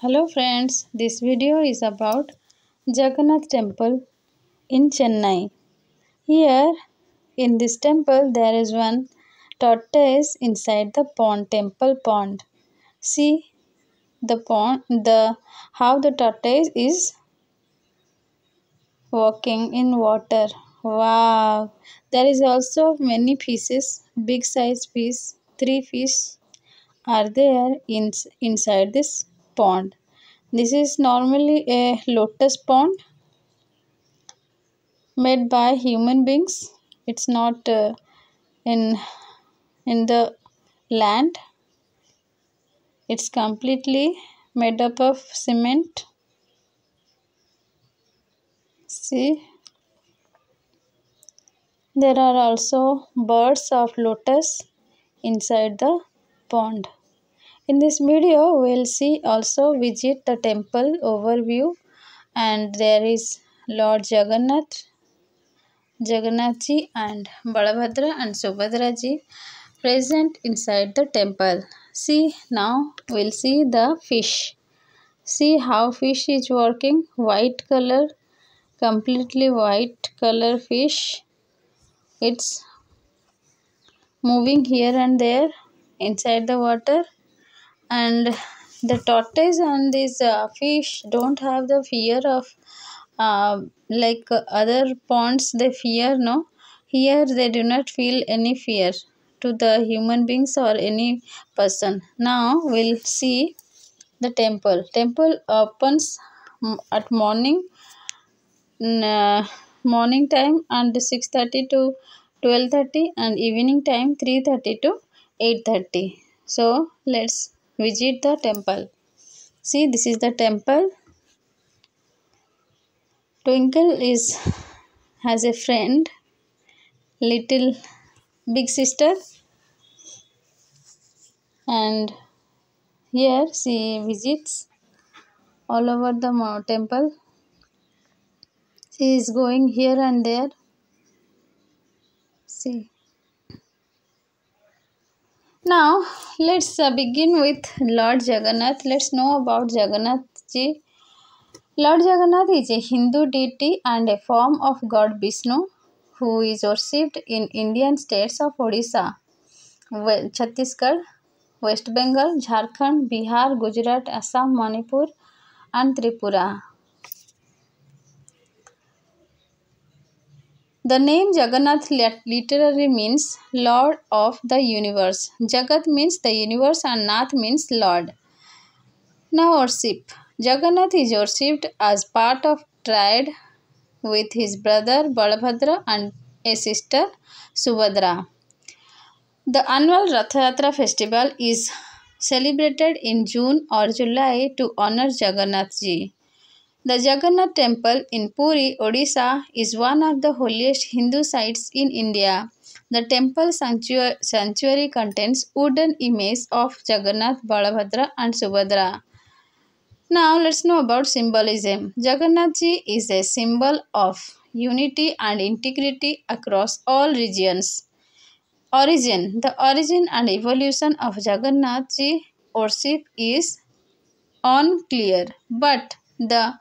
Hello friends, this video is about Jagannath Temple in Chennai. Here in this temple there is one tortoise inside the temple pond. See the pond, how the tortoise is walking in water. Wow! There is also many fishes, big size fish, 3 fish are there inside this pond. This is normally a lotus pond made by human beings. It's not in the land. It's completely made up of cement. See, there are also birds of lotus inside the pond. In this video, we'll see also visit the temple overview, and there is Lord Jagannath ji and Balabhadra and Subhadra ji present inside the temple. See, now we'll see the fish. See how fish is working. White color, completely white color fish. It's moving here and there inside the water, and the tortoise and these fish don't have the fear of like other ponds they fear. No, here they do not feel any fear to the human beings or any person. Now we'll see the temple opens at morning time and 6:30 to 12:30, and evening time 3:30 to 8:30. So let's visit the temple. See, this is the temple. Twinkle has a friend, little big sister, and here she visits all over the temple. She is going here and there. See. Now let's begin with Lord Jagannath. Let's know about Jagannath ji. Lord Jagannath is a Hindu deity and a form of God Vishnu who is worshipped in Indian states of Odisha, Chhattisgarh, West Bengal, Jharkhand, Bihar, Gujarat, Assam, Manipur and Tripura. The name Jagannath literally means Lord of the universe. Jagat means the universe and Nath means Lord. Now worship. Jagannath is worshipped as part of triad with his brother Balabhadra and a sister Subhadra. The annual Rath Yatra festival is celebrated in June or July to honor Jagannath ji. The Jagannath Temple in Puri, Odisha is one of the holiest Hindu sites in India. The temple sanctuary contains wooden images of Jagannath, Balabhadra and Subhadra. Now let's know about symbolism. Jagannath ji is a symbol of unity and integrity across all regions. Origin. The origin and evolution of Jagannath ji worship is unclear, but the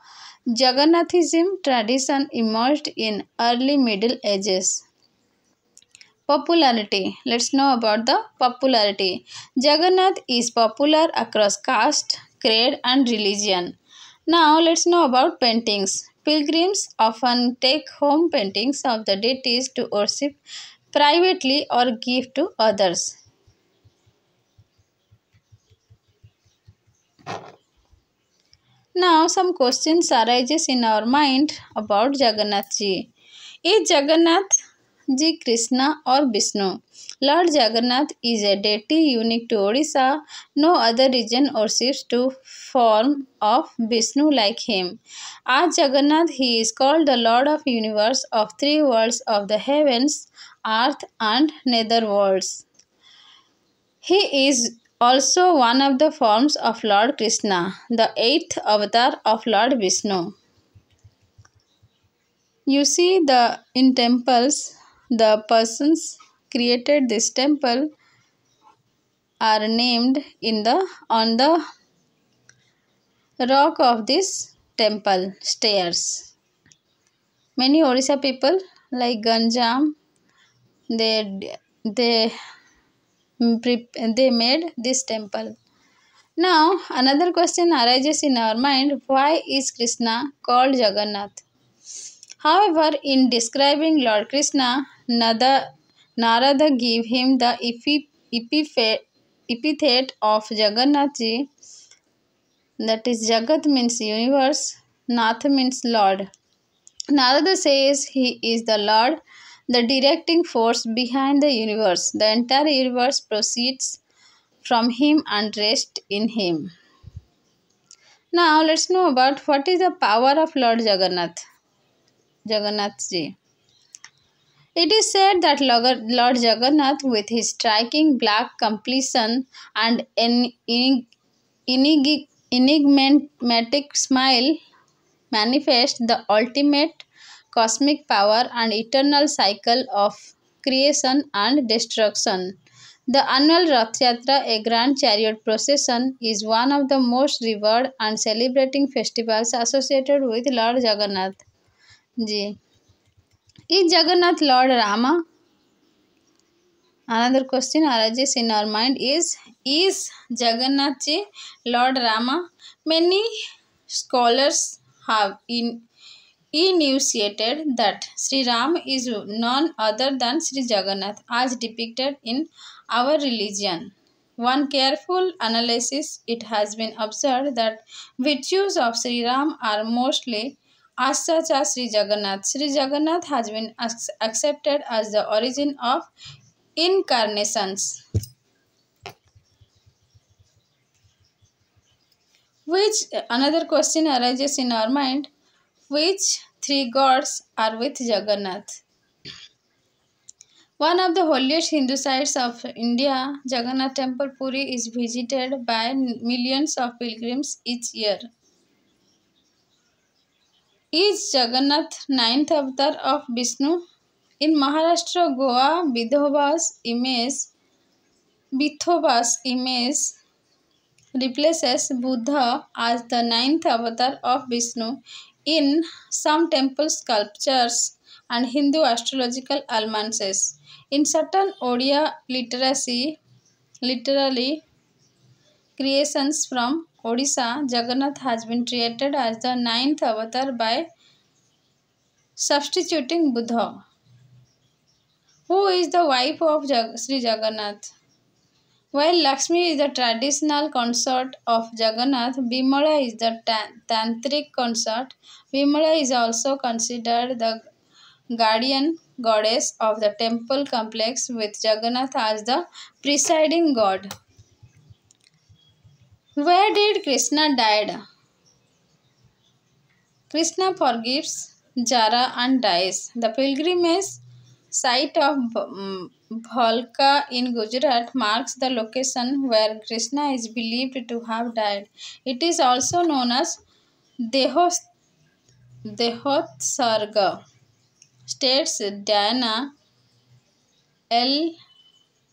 Jagannathism tradition emerged in early Middle Ages. Popularity. Let's know about the popularity. Jagannath is popular across caste, creed and religion. Now let's know about paintings. Pilgrims often take home paintings of the deities to worship privately or give to others. Now some questions arises in our mind about Jagannath ji. Is Jagannath ji Krishna or Vishnu? Lord Jagannath is a deity unique to Odisha. No other region worships two form of Vishnu like him. As Jagannath, he is called the Lord of Universe of three worlds of the heavens, earth and nether worlds. He is also one of the forms of Lord Krishna, the eighth avatar of Lord Vishnu. You see in temples, the persons created this temple are named on the rock of this temple stairs. Many Odisha people like Ganjam, they they they made this temple. Now another question arises in our mind: why is Krishna called Jagannath? However, in describing Lord Krishna, Narada gave him the epithet of Jagannathji, that is, Jagat means universe, Nath means Lord. Narada says he is the Lord, the directing force behind the universe. The entire universe proceeds from him and rests in him. Now let's know about what is the power of Lord Jagannathji. It is said that Lord Jagannath, with his striking black complexion and an enigmatic smile, manifests the ultimate cosmic power and eternal cycle of creation and destruction. The annual Rath Yatra, a grand chariot procession, is one of the most revered and celebrating festivals associated with Lord Jagannath ji. Is Jagannath Lord Rama? Another question arises in our mind is Jagannath ji Lord Rama? Many scholars have enunciated that Sri Ram is none other than Sri Jagannath as depicted in our religion. One careful analysis, it has been observed that virtues of Sri Ram are mostly as such as Sri Jagannath. Sri Jagannath has been accepted as the origin of incarnations. Which another question arises in our mind: which three gods are with Jagannath? One of the holiest Hindu sites of India, Jagannath Temple Puri, is visited by millions of pilgrims each year. Is Jagannath ninth avatar of Vishnu? In Maharashtra, Goa, Vithoba's image replaces Buddha as the ninth avatar of Vishnu in some temple sculptures and Hindu astrological almanacs. In certain Odia literary creations from Odisha, Jagannath has been treated as the ninth avatar by substituting Buddha. Who is the wife of Sri Jagannath? While Lakshmi is the traditional consort of Jagannath, Bimala is the tantric consort. Bimala is also considered the guardian goddess of the temple complex, with Jagannath as the presiding god. Where did Krishna died? Krishna forgives Jara and dies. The pilgrimage site of Bhalka in Gujarat marks the location where Krishna is believed to have died. It is also known as Dehotsarga. States Diana El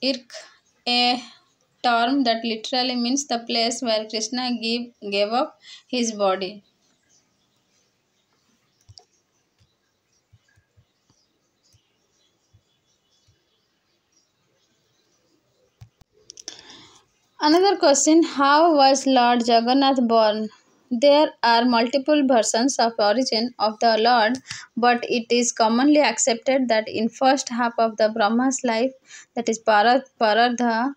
Irk, a term that literally means the place where Krishna gave up his body. Another question: how was Lord Jagannath born? There are multiple versions of origin of the Lord, but it is commonly accepted that in first half of the Brahma's life, that is Parardha,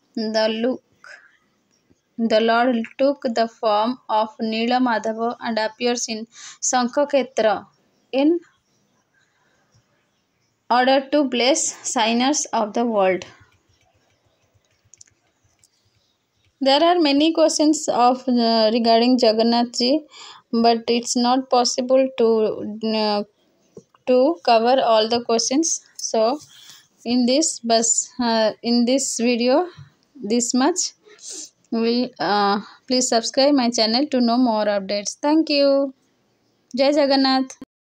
the Lord took the form of Nila Madhava and appears in Sankhakshetra in order to bless sinners of the world. There are many questions of regarding Jagannath ji, but it's not possible to cover all the questions. So in this video, this much. Will please subscribe my channel to know more updates. Thank you. Jai Jagannath.